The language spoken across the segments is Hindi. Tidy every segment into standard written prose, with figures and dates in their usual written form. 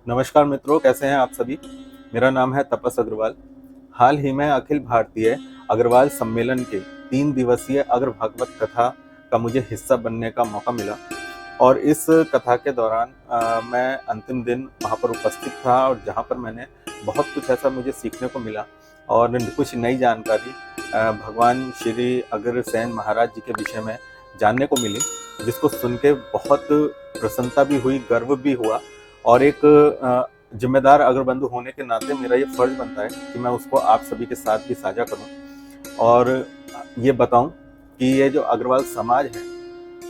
नमस्कार मित्रों, कैसे हैं आप सभी। मेरा नाम है तपस अग्रवाल। हाल ही में अखिल भारतीय अग्रवाल सम्मेलन के 3 दिवसीय अग्र भागवत कथा का मुझे हिस्सा बनने का मौका मिला और इस कथा के दौरान मैं अंतिम दिन वहाँ पर उपस्थित था और जहाँ पर मैंने बहुत कुछ ऐसा मुझे सीखने को मिला और कुछ नई जानकारी भगवान श्री अग्रसेन महाराज जी के विषय में जानने को मिली, जिसको सुन के बहुत प्रसन्नता भी हुई, गर्व भी हुआ और एक जिम्मेदार अग्रबंधु होने के नाते मेरा ये फर्ज बनता है कि मैं उसको आप सभी के साथ भी साझा करूं और ये बताऊं कि ये जो अग्रवाल समाज है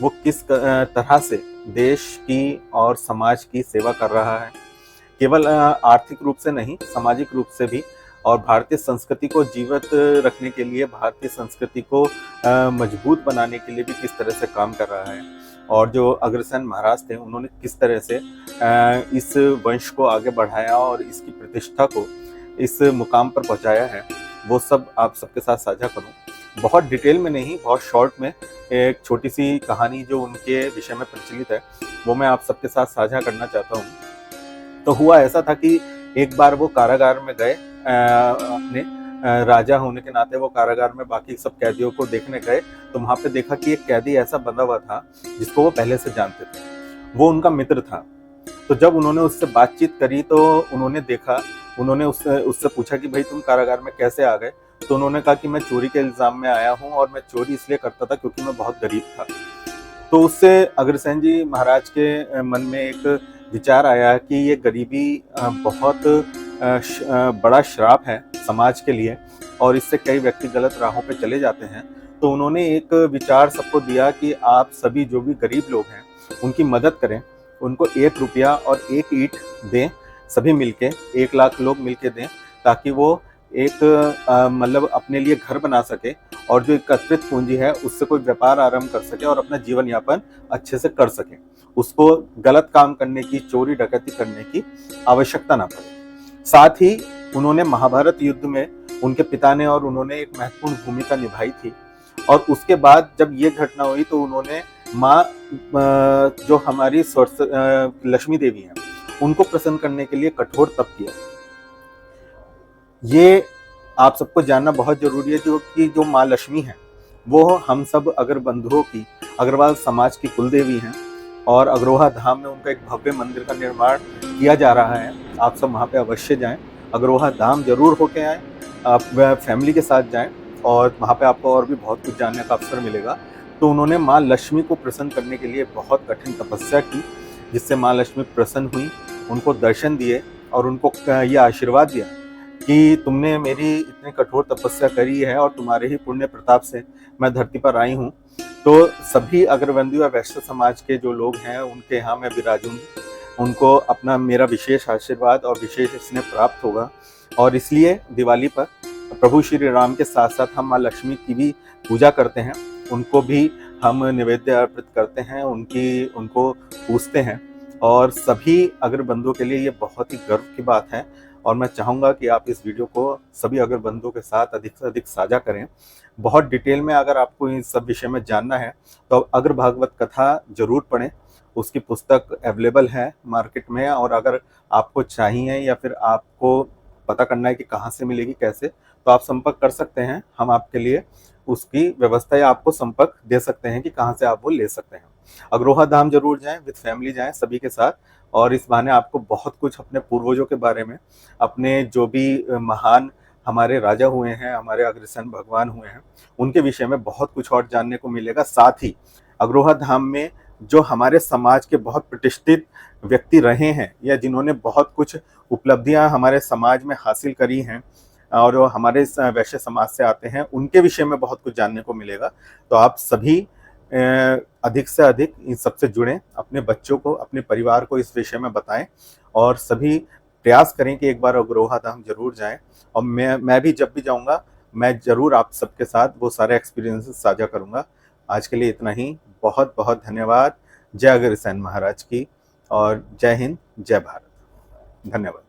वो किस तरह से देश की और समाज की सेवा कर रहा है, केवल आर्थिक रूप से नहीं, सामाजिक रूप से भी, और भारतीय संस्कृति को जीवित रखने के लिए, भारतीय संस्कृति को मजबूत बनाने के लिए भी किस तरह से काम कर रहा है। और जो अग्रसेन महाराज थे उन्होंने किस तरह से इस वंश को आगे बढ़ाया और इसकी प्रतिष्ठा को इस मुकाम पर पहुंचाया है, वो सब आप सबके साथ साझा करूं। बहुत डिटेल में नहीं, बहुत शॉर्ट में एक छोटी सी कहानी जो उनके विषय में प्रचलित है वो मैं आप सबके साथ साझा करना चाहता हूँ। तो हुआ ऐसा था कि एक बार वो कारागार में गए, अपने राजा होने के नाते वो कारागार में बाकी सब कैदियों को देखने गए, तो वहां पे देखा कि एक कैदी ऐसा बंधा हुआ था जिसको वो पहले से जानते थे, वो उनका मित्र था। तो जब उन्होंने उससे बातचीत करी तो उन्होंने देखा, उन्होंने उससे पूछा कि भाई तुम कारागार में कैसे आ गए। तो उन्होंने कहा कि मैं चोरी के इल्जाम में आया हूँ और मैं चोरी इसलिए करता था क्योंकि मैं बहुत गरीब था। तो उससे अग्रसेन जी महाराज के मन में एक विचार आया कि ये गरीबी बहुत बड़ा श्राप है समाज के लिए और इससे कई व्यक्ति गलत राहों पे चले जाते हैं। तो उन्होंने एक विचार सबको दिया कि आप सभी जो भी गरीब लोग हैं उनकी मदद करें, उनको 1 रुपया और 1 ईंट दें, सभी मिलके 1 लाख लोग मिलके दें, ताकि वो एक मतलब अपने लिए घर बना सके और जो एकत्रित पूंजी है उससे कोई व्यापार आरंभ कर सके और अपना जीवन यापन अच्छे से कर सके, उसको गलत काम करने की, चोरी डकैती करने की आवश्यकता ना पड़े। साथ ही उन्होंने महाभारत युद्ध में उनके पिता ने और उन्होंने एक महत्वपूर्ण भूमिका निभाई थी और उसके बाद जब ये घटना हुई तो उन्होंने माँ जो हमारी लक्ष्मी देवी हैं उनको प्रसन्न करने के लिए कठोर तप किया। ये आप सबको जानना बहुत जरूरी है जो कि जो माँ लक्ष्मी है वो हम सब अगर बंधुओं की, अग्रवाल समाज की कुलदेवी हैं और अग्रोहा धाम में उनका एक भव्य मंदिर का निर्माण किया जा रहा है। आप सब वहाँ पे अवश्य जाएं, अग्रोहा धाम जरूर होके आएँ, आप फैमिली के साथ जाएं और वहाँ पे आपको और भी बहुत कुछ जानने का अवसर मिलेगा। तो उन्होंने माँ लक्ष्मी को प्रसन्न करने के लिए बहुत कठिन तपस्या की, जिससे माँ लक्ष्मी प्रसन्न हुई, उनको दर्शन दिए और उनको ये आशीर्वाद दिया कि तुमने मेरी इतनी कठोर तपस्या करी है और तुम्हारे ही पुण्य प्रताप से मैं धरती पर आई हूँ। तो सभी अग्रबंधु और वैश्य समाज के जो लोग हैं उनके यहाँ मैं विराजूंगी, उनको अपना मेरा विशेष आशीर्वाद और विशेष स्नेह प्राप्त होगा। और इसलिए दिवाली पर प्रभु श्री राम के साथ साथ हम माँ लक्ष्मी की भी पूजा करते हैं, उनको भी हम निवेद्य अर्पित करते हैं, उनको पूजते हैं और सभी अग्रबंधुओं के लिए ये बहुत ही गर्व की बात है। और मैं चाहूँगा कि आप इस वीडियो को सभी अग्रबंधुओं के साथ अधिक से अधिक साझा करें। बहुत डिटेल में अगर आपको इस सब विषय में जानना है तो अग्र भागवत कथा जरूर पढ़ें, उसकी पुस्तक अवेलेबल है मार्केट में। और अगर आपको चाहिए या फिर आपको पता करना है कि कहाँ से मिलेगी, कैसे, तो आप संपर्क कर सकते हैं, हम आपके लिए उसकी व्यवस्था या आपको संपर्क दे सकते हैं कि कहाँ से आप वो ले सकते हैं। अग्रोहा धाम जरूर जाएं, विद फैमिली जाएं सभी के साथ, और इस बहाने आपको बहुत कुछ अपने पूर्वजों के बारे में, अपने जो भी महान हमारे राजा हुए हैं, हमारे अग्रसेन भगवान हुए हैं, उनके विषय में बहुत कुछ और जानने को मिलेगा। साथ ही अग्रोहा धाम में जो हमारे समाज के बहुत प्रतिष्ठित व्यक्ति रहे हैं या जिन्होंने बहुत कुछ उपलब्धियां हमारे समाज में हासिल करी हैं और वो हमारे वैश्य समाज से आते हैं, उनके विषय में बहुत कुछ जानने को मिलेगा। तो आप सभी अधिक से अधिक इन सबसे जुड़ें, अपने बच्चों को, अपने परिवार को इस विषय में बताएं और सभी प्रयास करें कि एक बार अग्रोहा धाम जरूर जाएं। और मैं भी जब भी जाऊंगा मैं जरूर आप सबके साथ वो सारे एक्सपीरियंसेस साझा करूंगा। आज के लिए इतना ही। बहुत बहुत धन्यवाद। जय अग्रसेन महाराज की और जय हिंद, जय भारत। धन्यवाद।